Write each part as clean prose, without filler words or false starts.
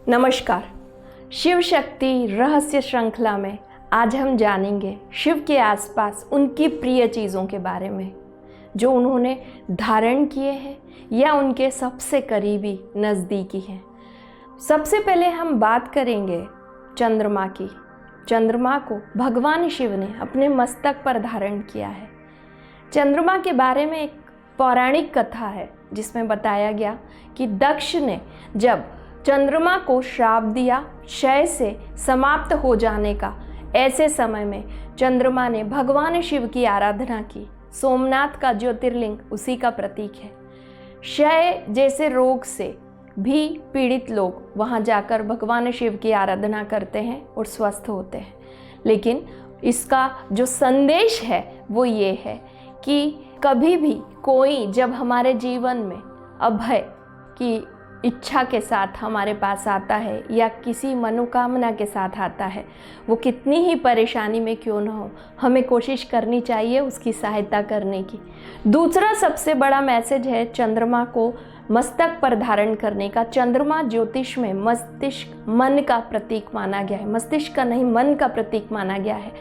नमस्कार। शिव शक्ति रहस्य श्रृंखला में आज हम जानेंगे शिव के आसपास उनकी प्रिय चीज़ों के बारे में जो उन्होंने धारण किए हैं या उनके सबसे करीबी नज़दीकी हैं। सबसे पहले हम बात करेंगे चंद्रमा की। चंद्रमा को भगवान शिव ने अपने मस्तक पर धारण किया है। चंद्रमा के बारे में एक पौराणिक कथा है जिसमें बताया गया कि दक्ष ने जब चंद्रमा को श्राप दिया क्षय से समाप्त हो जाने का, ऐसे समय में चंद्रमा ने भगवान शिव की आराधना की। सोमनाथ का ज्योतिर्लिंग उसी का प्रतीक है। क्षय जैसे रोग से भी पीड़ित लोग वहां जाकर भगवान शिव की आराधना करते हैं और स्वस्थ होते हैं। लेकिन इसका जो संदेश है वो ये है कि कभी भी कोई जब हमारे जीवन में अभय की इच्छा के साथ हमारे पास आता है या किसी मनोकामना के साथ आता है, वो कितनी ही परेशानी में क्यों न हो, हमें कोशिश करनी चाहिए उसकी सहायता करने की। दूसरा सबसे बड़ा मैसेज है चंद्रमा को मस्तक पर धारण करने का। चंद्रमा ज्योतिष में मस्तिष्क मन का प्रतीक माना गया है। मस्तिष्क का नहीं, मन का प्रतीक माना गया है।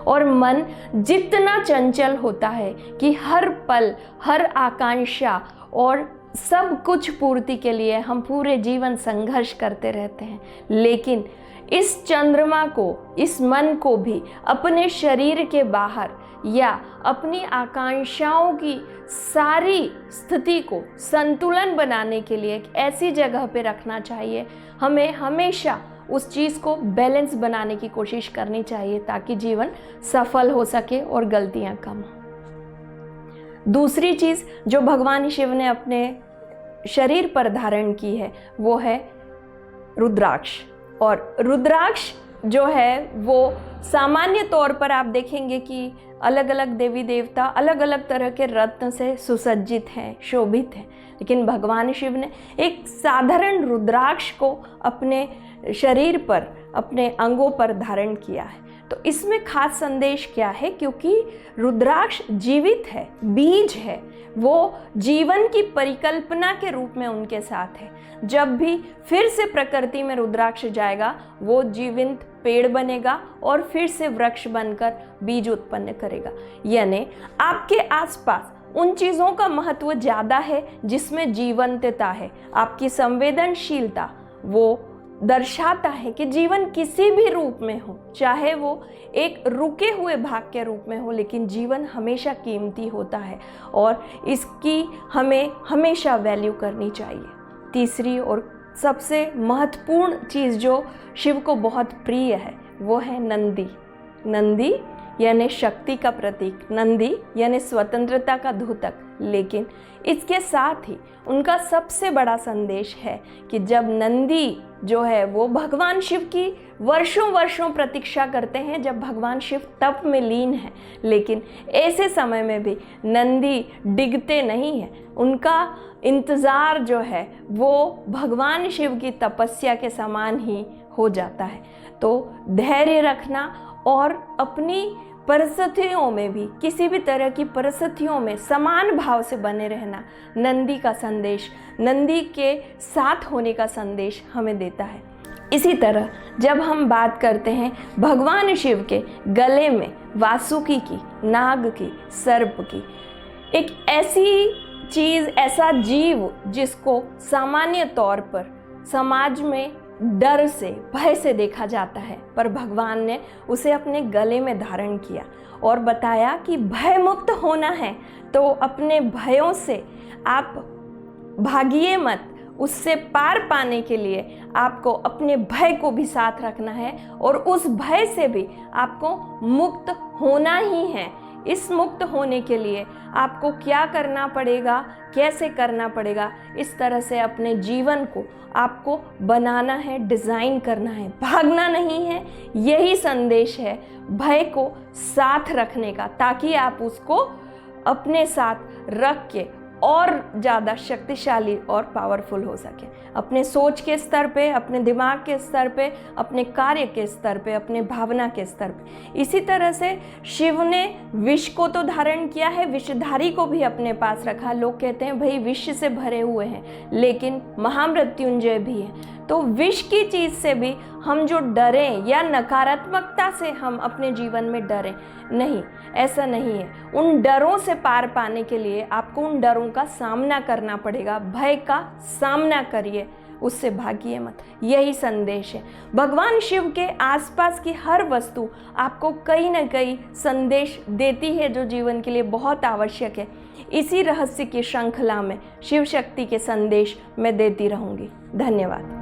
और मन जितना चंचल होता है कि हर पल हर आकांक्षा और सब कुछ पूर्ति के लिए हम पूरे जीवन संघर्ष करते रहते हैं। लेकिन इस चंद्रमा को, इस मन को भी अपने शरीर के बाहर या अपनी आकांक्षाओं की सारी स्थिति को संतुलन बनाने के लिए एक ऐसी जगह पे रखना चाहिए। हमें हमेशा उस चीज़ को बैलेंस बनाने की कोशिश करनी चाहिए ताकि जीवन सफल हो सके और गलतियां कम हो। दूसरी चीज़ जो भगवान शिव ने अपने शरीर पर धारण की है वो है रुद्राक्ष। और रुद्राक्ष जो है वो सामान्य तौर पर आप देखेंगे कि अलग अलग देवी देवता अलग अलग तरह के रत्न से सुसज्जित हैं, शोभित हैं। लेकिन भगवान शिव ने एक साधारण रुद्राक्ष को अपने शरीर पर, अपने अंगों पर धारण किया है। तो इसमें खास संदेश क्या है? क्योंकि रुद्राक्ष जीवित है, बीज है, वो जीवन की परिकल्पना के रूप में उनके साथ है। जब भी फिर से प्रकृति में रुद्राक्ष जाएगा वो जीवंत पेड़ बनेगा और फिर से वृक्ष बनकर बीज उत्पन्न करेगा। यानी आपके आसपास उन चीज़ों का महत्व ज़्यादा है जिसमें जीवंतता है। आपकी संवेदनशीलता वो दर्शाता है कि जीवन किसी भी रूप में हो, चाहे वो एक रुके हुए भाग के रूप में हो, लेकिन जीवन हमेशा कीमती होता है और इसकी हमें हमेशा वैल्यू करनी चाहिए। तीसरी और सबसे महत्वपूर्ण चीज़ जो शिव को बहुत प्रिय है वो है नंदी। नंदी यानी शक्ति का प्रतीक, नंदी यानी स्वतंत्रता का द्योतक। लेकिन इसके साथ ही उनका सबसे बड़ा संदेश है कि जब नंदी जो है वो भगवान शिव की वर्षों वर्षों प्रतीक्षा करते हैं, जब भगवान शिव तप में लीन है, लेकिन ऐसे समय में भी नंदी डिगते नहीं हैं। उनका इंतज़ार जो है वो भगवान शिव की तपस्या के समान ही हो जाता है। तो धैर्य रखना और अपनी परिस्थितियों में भी, किसी भी तरह की परिस्थितियों में समान भाव से बने रहना नंदी का संदेश, नंदी के साथ होने का संदेश हमें देता है। इसी तरह जब हम बात करते हैं भगवान शिव के गले में वासुकी की, नाग की, सर्प की, एक ऐसी चीज़, ऐसा जीव जिसको सामान्य तौर पर समाज में डर से, भय से देखा जाता है, पर भगवान ने उसे अपने गले में धारण किया और बताया कि भय मुक्त होना है तो अपने भयों से आप भागिए मत। उससे पार पाने के लिए आपको अपने भय को भी साथ रखना है और उस भय से भी आपको मुक्त होना ही है। इस मुक्त होने के लिए आपको क्या करना पड़ेगा, कैसे करना पड़ेगा, इस तरह से अपने जीवन को आपको बनाना है, डिज़ाइन करना है, भागना नहीं है। यही संदेश है भय को साथ रखने का, ताकि आप उसको अपने साथ रख के और ज़्यादा शक्तिशाली और पावरफुल हो सके, अपने सोच के स्तर पे, अपने दिमाग के स्तर पे, अपने कार्य के स्तर पे, अपने भावना के स्तर पे। इसी तरह से शिव ने विष को तो धारण किया है, विषधारी को भी अपने पास रखा। लोग कहते हैं भाई विष से भरे हुए हैं, लेकिन महामृत्युंजय भी है। तो विष की चीज़ से भी हम जो डरें या नकारात्मकता से हम अपने जीवन में डरें, नहीं, ऐसा नहीं है। उन डरों से पार पाने के लिए आपको उन डरों का सामना करना पड़ेगा। भय का सामना करिए, उससे भागिए मत। यही संदेश है। भगवान शिव के आसपास की हर वस्तु आपको कहीं ना कहीं संदेश देती है जो जीवन के लिए बहुत आवश्यक है। इसी रहस्य की श्रृंखला में शिव शक्ति के संदेश मैं देती रहूँगी। धन्यवाद।